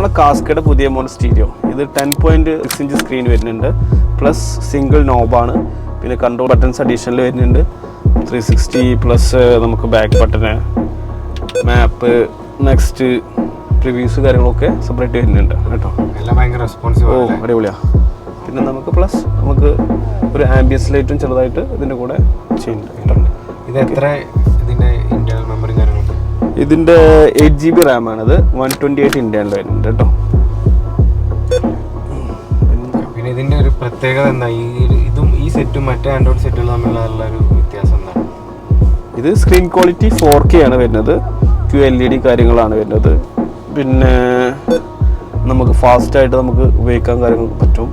നമ്മുടെ കാസ്കേഡ് പുതിയ model stereo. ഇത് 10.6 ഇഞ്ച് സ്ക്രീൻ വരുന്നുണ്ട്, പ്ലസ് സിംഗിൾ നോബാണ്. പിന്നെ കൺട്രോൾ ബട്ടൺസ് അഡീഷണൽ വരുന്നുണ്ട്, 360 പ്ലസ് നമുക്ക് ബാക്ക് ബട്ടന്, മാപ്പ്, നെക്സ്റ്റ്, റിവ്യൂസ് കാര്യങ്ങളൊക്കെ സെപ്പറേറ്റ് വരുന്നുണ്ട് കേട്ടോ. എല്ലാം ഭയങ്കര റെസ്പോൺസീവ്. അടിപൊളിയാണ്. പിന്നെ നമുക്ക് പ്ലസ് നമുക്ക് ഒരു ആംബിയൻസ് ലൈറ്റും ചെറുതായിട്ട് ഇതിൻ്റെ കൂടെ ചെയ്യുന്നുണ്ട്. ഇത് എത്ര ഇതിൻ്റെ ഇന്റർണൽ മെമ്മറി കാര്യങ്ങളൊക്കെ? ഇതിൻ്റെ 8 GB റാമാണിത്, 128 ഇന്റേണൽ വരുന്നുണ്ട് കേട്ടോ. പിന്നെ ഇതിൻ്റെ ഒരു പ്രത്യേകത എന്താ? ഇതും ഈ സെറ്റും മറ്റേ ആൻഡ്രോയിഡ് സെറ്റുകളും തമ്മിലുള്ള ഒരു വ്യത്യാസം എന്താണ്? ഇത് സ്ക്രീൻ ക്വാളിറ്റി 4K ആണ് വരുന്നത്, QLED കാര്യങ്ങളാണ് വരുന്നത്. പിന്നെ നമുക്ക് ഫാസ്റ്റായിട്ട് നമുക്ക് ഉപയോഗിക്കാൻ കാര്യങ്ങൾക്ക് പറ്റും.